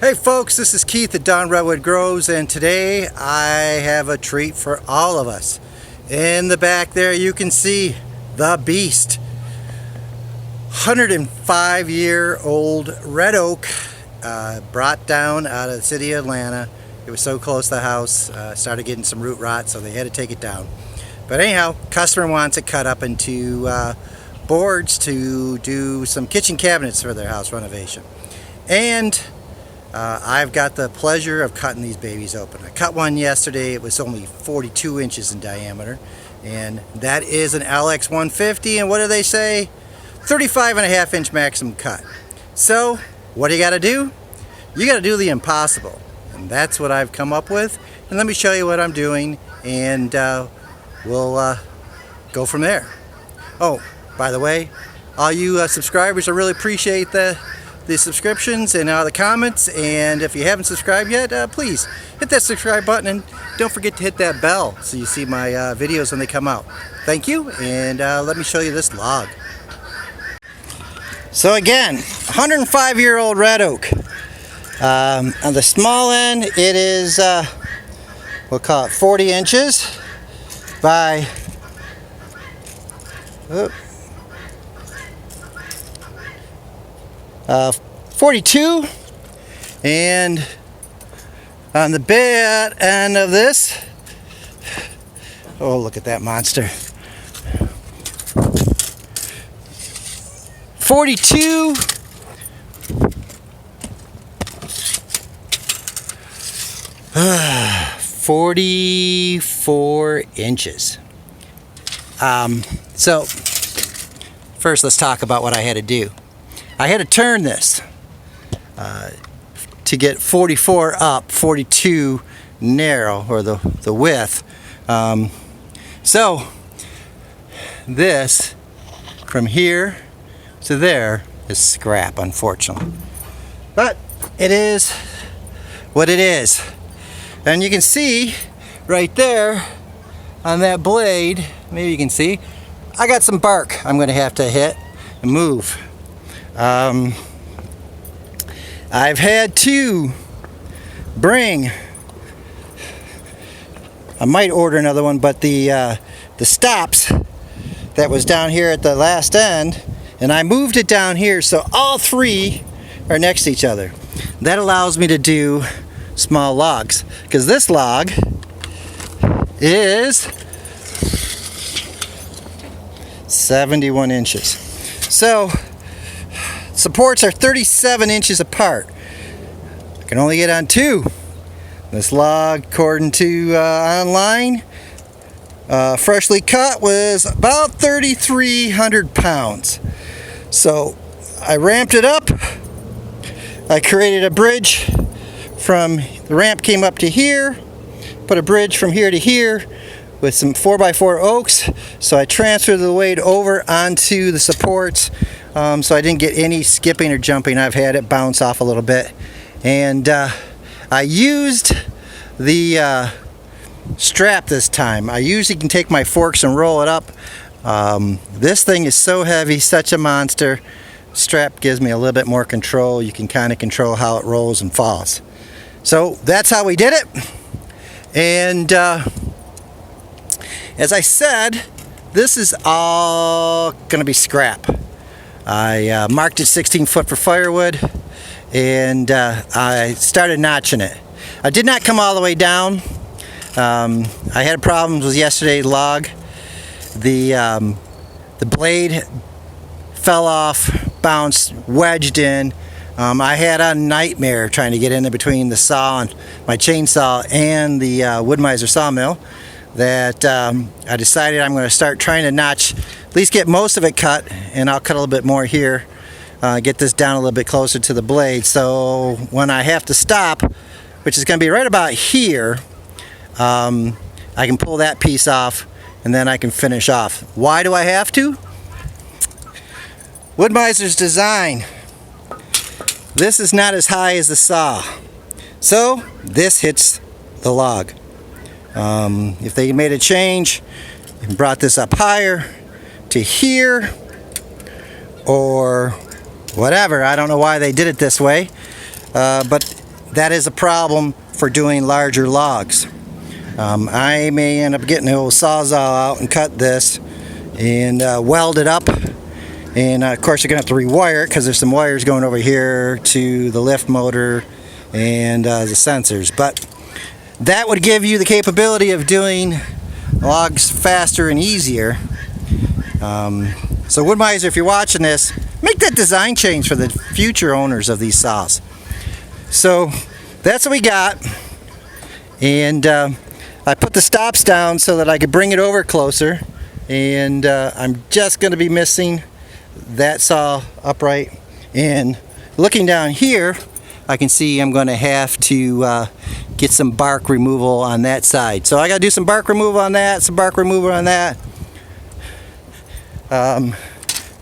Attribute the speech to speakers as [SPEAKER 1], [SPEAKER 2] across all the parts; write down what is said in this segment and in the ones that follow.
[SPEAKER 1] Hey folks, this is Keith at Redwood Grows, and today I have a treat for all of us. In the back there you can see the beast. 105-year-old red oak, brought down out of the city of Atlanta. It was so close to the house, started getting some root rot, so they had to take it down. But anyhow, customer wants it cut up into boards to do some kitchen cabinets for their house renovation. And I've got the pleasure of cutting these babies open. I cut one yesterday. It was only 42 inches in diameter, and that is an LX 150, and what do they say? 35.5-inch maximum cut. So what do you got to do? You got to do the impossible, and that's what I've come up with. And let me show you what I'm doing, and we'll go from there. Oh, by the way, all you subscribers, I really appreciate the subscriptions and the comments, and if you haven't subscribed yet, please hit that subscribe button and don't forget to hit that bell so you see my videos when they come out. Thank you, and let me show you this log. So again, 105-year-old red oak. On the small end, it is we'll call it 40 inches by 42, and on the bad end of this, oh, look at that monster, 42 44 inches. So first let's talk about what I had to do. I had to turn this to get 44 up, 42 narrow, or the width. So this from here to there is scrap, unfortunately, but it is what it is. And you can see right there on that blade, maybe you can see, I got some bark I'm going to have to hit and move. I've had to bring, I might order another one, but the stops that was down here at the last end, and I moved it down here so all three are next to each other. That allows me to do small logs, because this log is 71 inches. So supports are 37 inches apart. I can only get on two. This log, according to online, freshly cut, was about 3,300 pounds. So I ramped it up. I created a bridge from the ramp, came up to here, put a bridge from here to here with some 4x4 oaks. So I transferred the weight over onto the supports, so I didn't get any skipping or jumping. I've had it bounce off a little bit, and I used the strap this time. I usually can take my forks and roll it up. This thing is so heavy, such a monster. Strap gives me a little bit more control. You can kind of control how it rolls and falls. So that's how we did it. And as I said, this is all going to be scrap. I marked it 16 foot for firewood, and I started notching it. I did not come all the way down. I had problems with yesterday's log. The blade fell off, bounced, wedged in. I had a nightmare trying to get in there between the saw and my chainsaw and the Wood-Mizer sawmill, that I decided I'm going to start trying to notch, at least get most of it cut, and I'll cut a little bit more here, get this down a little bit closer to the blade, so when I have to stop, which is going to be right about here, I can pull that piece off and then I can finish off. Why do I have to? Wood-Mizer's design. This is not as high as the saw, so this hits the log. If they made a change and brought this up higher to here or whatever, I don't know why they did it this way, but that is a problem for doing larger logs. I may end up getting an old sawzall out and cut this and weld it up. And of course you're going to have to rewire it because there's some wires going over here to the lift motor and the sensors. But that would give you the capability of doing logs faster and easier. So Wood-Mizer, if you're watching this, make that design change for the future owners of these saws. So that's what we got. And I put the stops down so that I could bring it over closer. And I'm just going to be missing that saw upright. And looking down here, I can see I'm going to have to get some bark removal on that side. So I got to do some bark removal on that, some bark removal on that.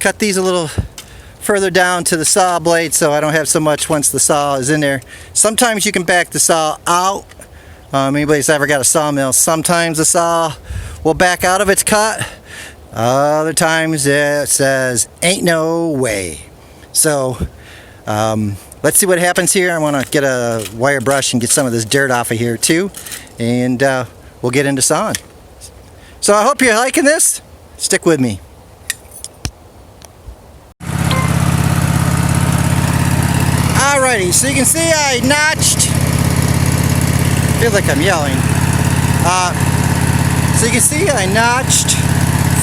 [SPEAKER 1] Cut these a little further down to the saw blade so I don't have so much once the saw is in there. Sometimes you can back the saw out. Anybody's ever got a sawmill, sometimes the saw will back out of its cut. Other times it says ain't no way. So let's see what happens here. I want to get a wire brush and get some of this dirt off of here too, and we'll get into sawing. So I hope you're liking this. Stick with me. Alrighty, so you can see I notched, I feel like I'm yelling. So you can see I notched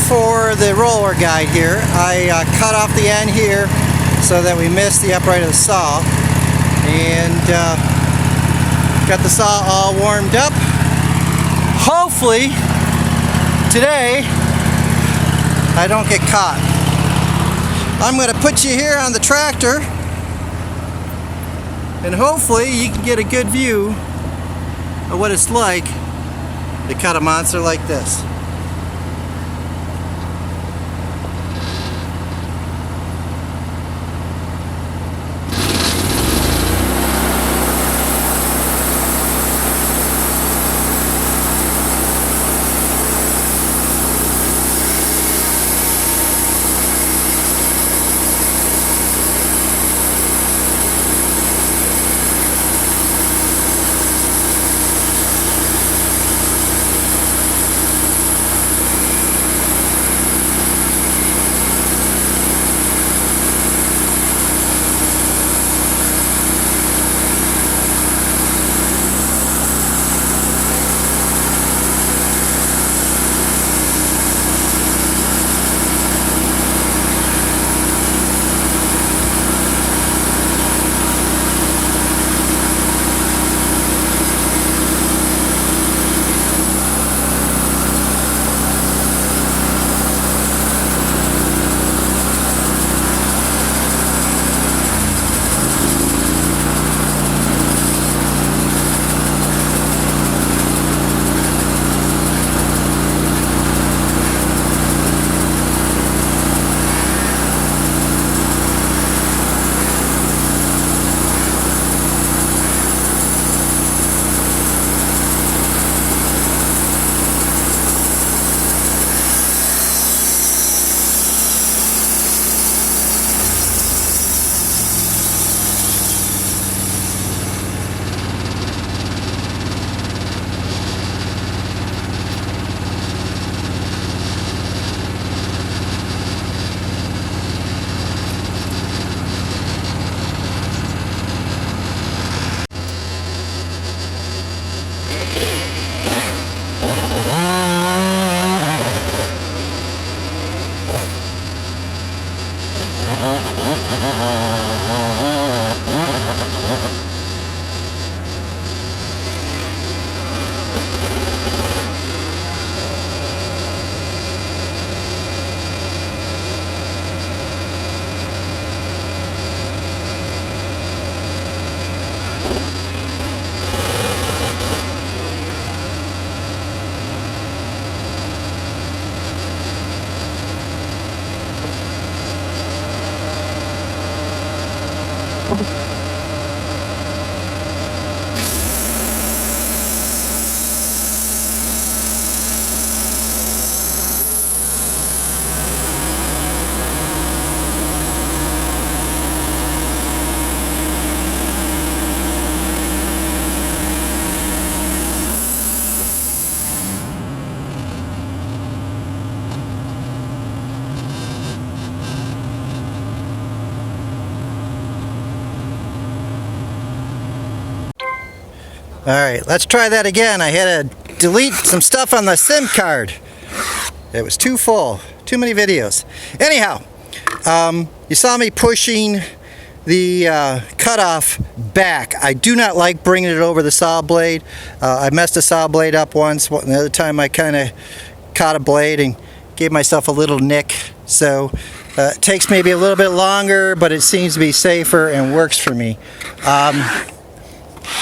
[SPEAKER 1] for the roller guide here. I cut off the end here so that we missed the upright of the saw, and got the saw all warmed up. Hopefully today I don't get caught. I'm going to put you here on the tractor, and hopefully you can get a good view of what it's like to cut a monster like this. Alright, let's try that again. I had to delete some stuff on the SIM card. It was too full. Too many videos. Anyhow, you saw me pushing the cutoff back. I do not like bringing it over the saw blade. I messed a saw blade up once. The other time I kind of caught a blade and gave myself a little nick. So it takes maybe a little bit longer, but it seems to be safer and works for me.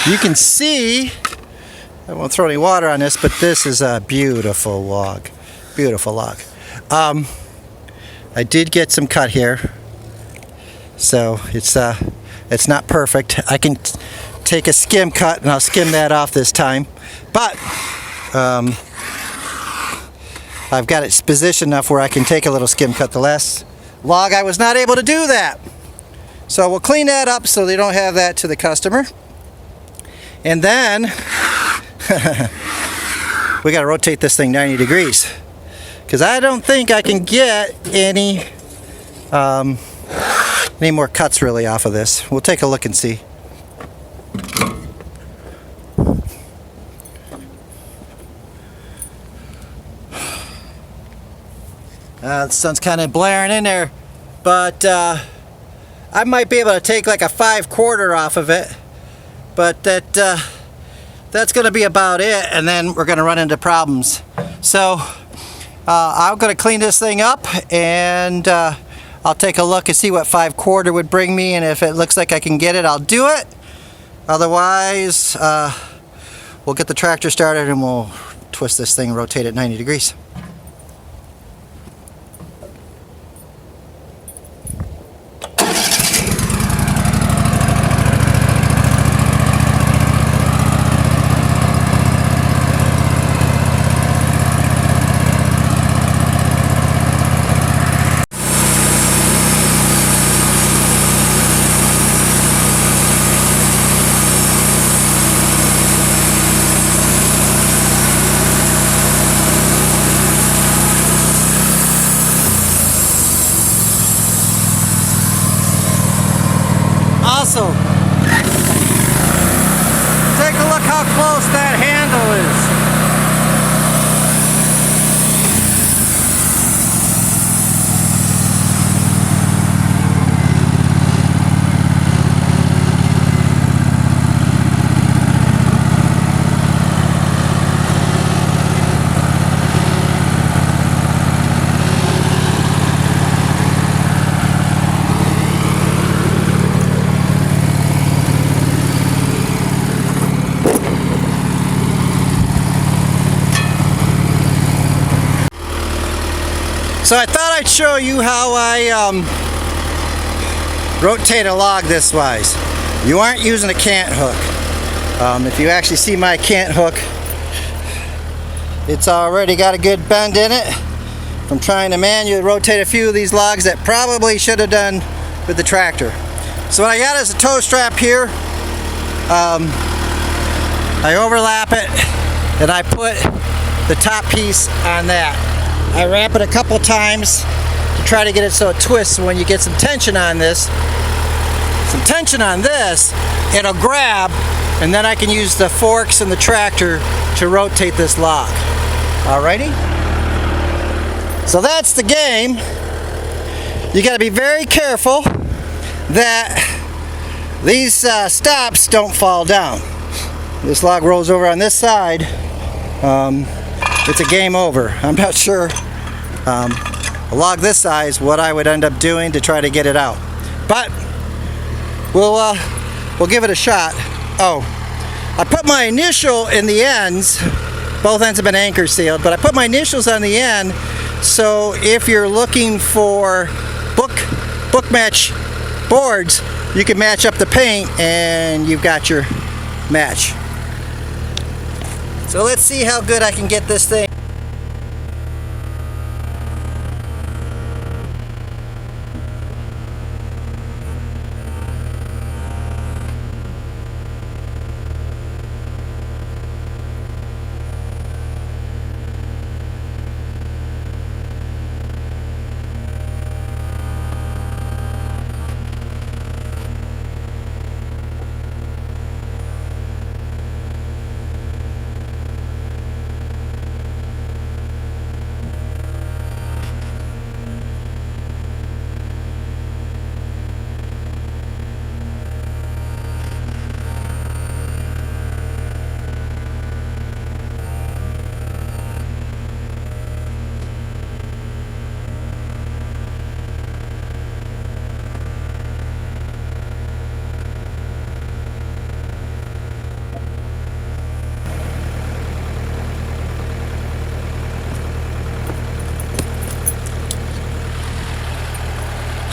[SPEAKER 1] You can see, I won't throw any water on this, but this is a beautiful log. Beautiful log. I did get some cut here, so it's not perfect. I can take a skim cut and I'll skim that off this time, but I've got it positioned enough where I can take a little skim cut. The last log I was not able to do that, so we'll clean that up so they don't have that to the customer. And then we got to rotate this thing 90 degrees because I don't think I can get any more cuts really off of this. We'll take a look and see. The sun's kind of blaring in there, but I might be able to take like a 5/4 off of it, but that's going to be about it, and then we're going to run into problems. So I'm going to clean this thing up, and I'll take a look and see what 5/4 would bring me, and if it looks like I can get it, I'll do it. Otherwise, we'll get the tractor started and we'll twist this thing and rotate it 90 degrees. Also, take a look how close that handle is. So I thought I'd show you how I rotate a log this wise. You aren't using a cant hook. If you actually see my cant hook, it's already got a good bend in it from trying to manually rotate a few of these logs that probably should have done with the tractor. So what I got is a toe strap here. I overlap it and I put the top piece on that. I wrap it a couple times to try to get it so it twists. So when you get some tension on this, it'll grab, and then I can use the forks and the tractor to rotate this log. Alrighty? So that's the game. You got to be very careful that these stops don't fall down. This log rolls over on this side. It's a game over. I'm not sure a log this size what I would end up doing to try to get it out, but we'll give it a shot. Oh, I put my initial in the ends. Both ends have been anchor sealed, but I put my initials on the end, so if you're looking for book match boards, you can match up the paint and you've got your match. So let's see how good I can get this thing.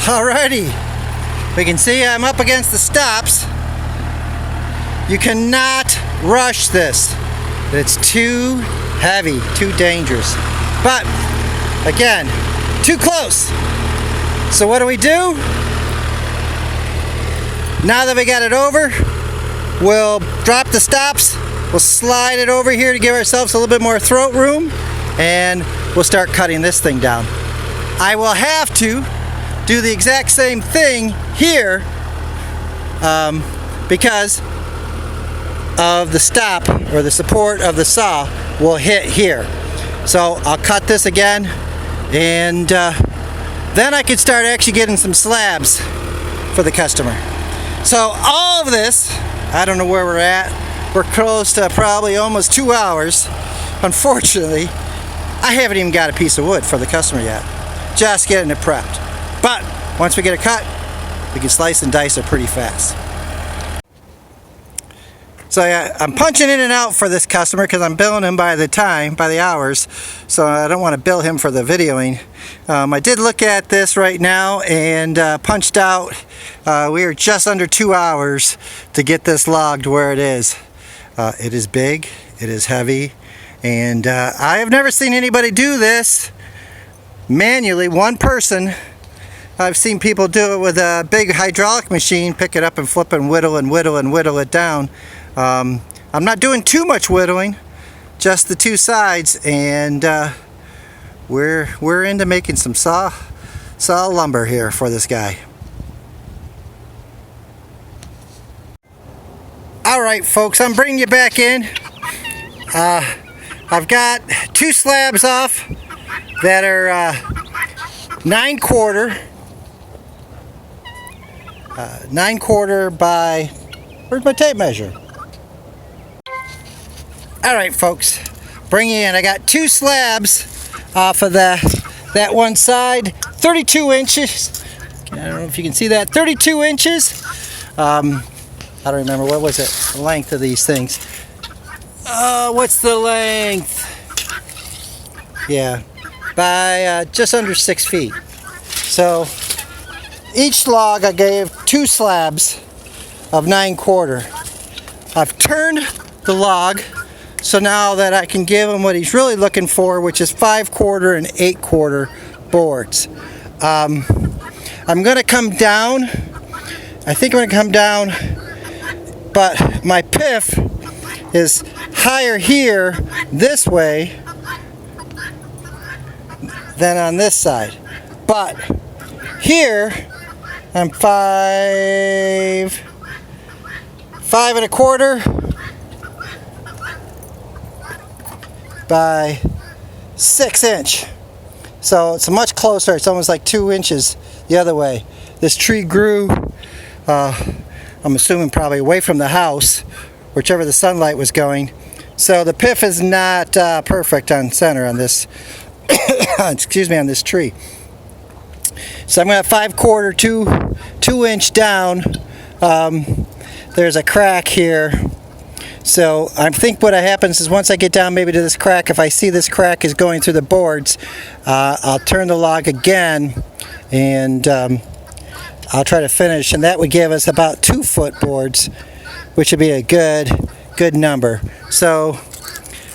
[SPEAKER 1] Alrighty, we can see I'm up against the stops. You cannot rush this. It's too heavy, too dangerous. But again, too close. So what do? Now that we got it over, we'll drop the stops, we'll slide it over here to give ourselves a little bit more throat room, and we'll start cutting this thing down. I will have to do the exact same thing here because of the stop, or the support of the saw will hit here. So I'll cut this again, and then I can start actually getting some slabs for the customer. So all of this, I don't know where we're at. We're close to probably almost 2 hours. Unfortunately, I haven't even got a piece of wood for the customer yet. Just getting it prepped. But once we get it cut, we can slice and dice it pretty fast. So yeah, I'm punching in and out for this customer because I'm billing him by the hours. So I don't want to bill him for the videoing. I did look at this right now and punched out. We are just under 2 hours to get this logged where it is. It is big, it is heavy, and I have never seen anybody do this manually, one person. I've seen people do it with a big hydraulic machine, pick it up and flip and whittle and whittle and whittle it down. I'm not doing too much whittling, just the two sides, and we're into making some saw lumber here for this guy. Alright folks, I'm bringing you back in. I've got 2 slabs off that are 9/4 by, where's my tape measure? Alright folks, bringing in, I got 2 slabs off of that one side, 32 inches. I don't know if you can see that, 32 inches. I don't remember, what was it, the length of these things. What's the length? Yeah, by just under 6 feet. So each log I gave 2 slabs of 9/4. I've turned the log so now that I can give him what he's really looking for, which is 5/4 and 8/4 boards. I'm going to come down. I think I'm going to come down, but my piff is higher here this way than on this side. But here I'm 5.25 by 6 inch. So it's much closer. It's almost like 2 inches the other way. This tree grew, I'm assuming probably away from the house, whichever the sunlight was going. So the piff is not perfect on center on this, excuse me, on this tree. So I'm going to have 5/4, 2 inch down. There's a crack here. So I think what happens is once I get down maybe to this crack, if I see this crack is going through the boards, I'll turn the log again, and I'll try to finish, and that would give us about 2-foot boards, which would be a good number. So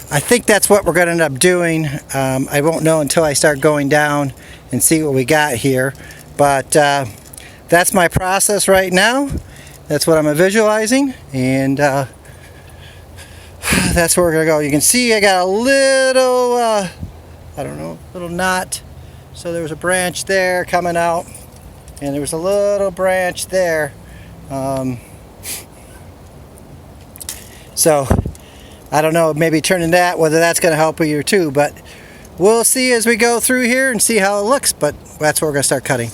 [SPEAKER 1] I think that's what we're going to end up doing. I won't know until I start going down and see what we got here, but that's my process right now. That's what I'm visualizing, and that's where we're going to go. You can see I got a little, I don't know, little knot. So there was a branch there coming out, and there was a little branch there. So I don't know, maybe turning that, whether that's going to help you too, but we'll see as we go through here and see how it looks, but that's where we're going to start cutting.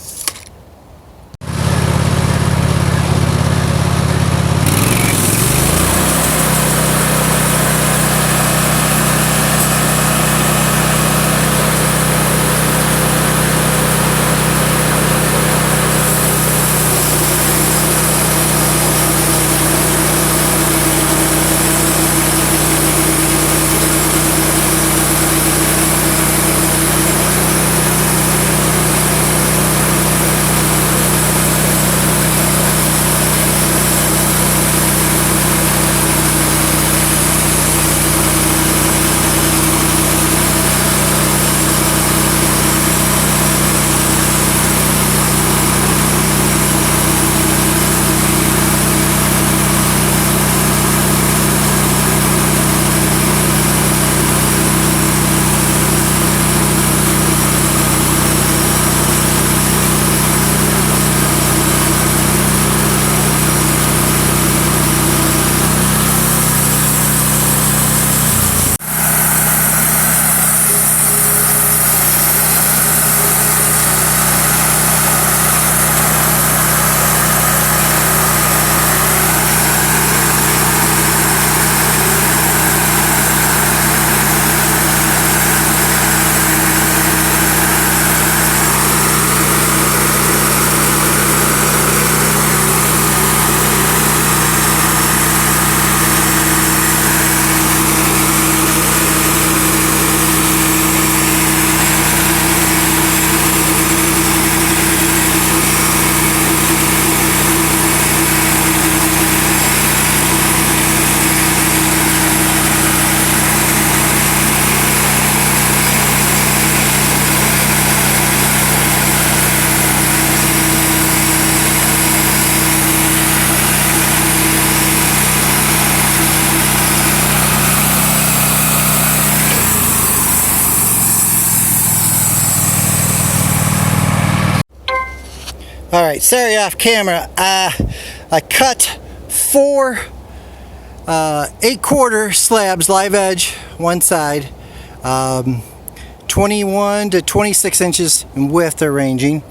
[SPEAKER 1] Alright, sorry off camera. I cut 4 8/4 slabs, live edge, one side, 21 to 26 inches in width they're ranging.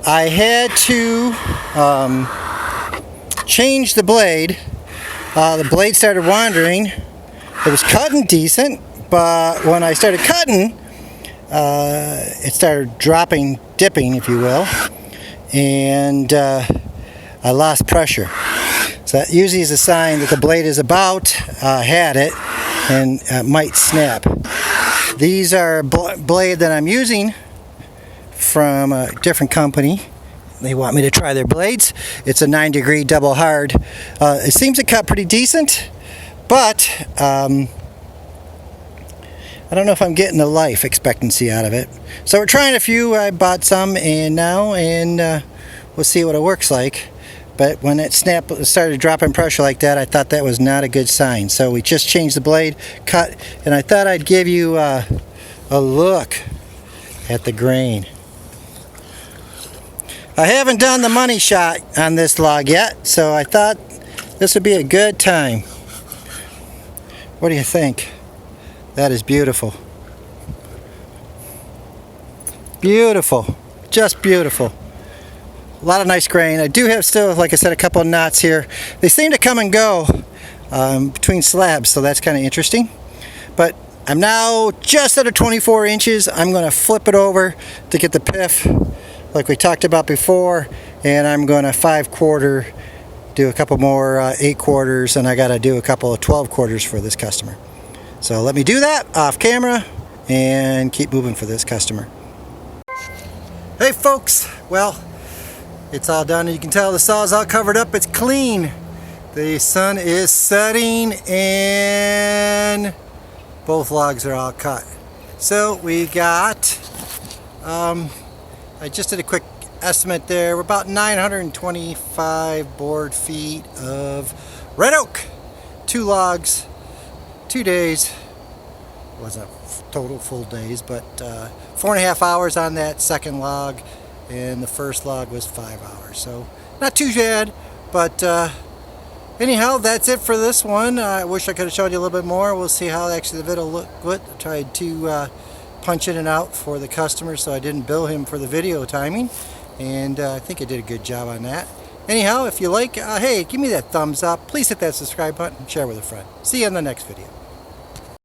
[SPEAKER 1] I had to change the blade. The blade started wandering. It was cutting decent, but when I started cutting, it started dropping, dipping, if you will, and I lost pressure. So that usually is a sign that the blade is about had it and might snap. These are blade that I'm using from a different company. They want me to try their blades. It's a 9-degree double hard. It seems to cut pretty decent, but I don't know if I'm getting the life expectancy out of it. So we're trying a few. I bought some and we'll see what it works like. But when it started dropping pressure like that, I thought that was not a good sign. So we just changed the blade, cut, and I thought I'd give you a look at the grain. I haven't done the money shot on this log yet, so I thought this would be a good time. What do you think? That is beautiful. Beautiful. Just beautiful. A lot of nice grain. I do have still, like I said, a couple of knots here. They seem to come and go between slabs, so that's kind of interesting. But I'm now just under 24 inches. I'm going to flip it over to get the pith, like we talked about before, and I'm going to 5/4, do a couple more 8/4, and I got to do a couple of 12/4 for this customer. So let me do that off camera and keep moving for this customer. Hey folks, well, it's all done, and you can tell the saw is all covered up. It's clean. The sun is setting and both logs are all cut. So we got, I just did a quick estimate there. We're about 925 board feet of red oak. 2 logs, 2 days. Wasn't total full days, but 4.5 hours on that second log. And the first log was 5 hours, so not too bad. But anyhow, that's it for this one. I wish I could have showed you a little bit more. We'll see how actually the video looked good. I tried to punch in and out for the customer, so I didn't bill him for the video timing, and I think I did a good job on that. Anyhow, if you like, hey, give me that thumbs up. Please hit that subscribe button and share with a friend. See you in the next video.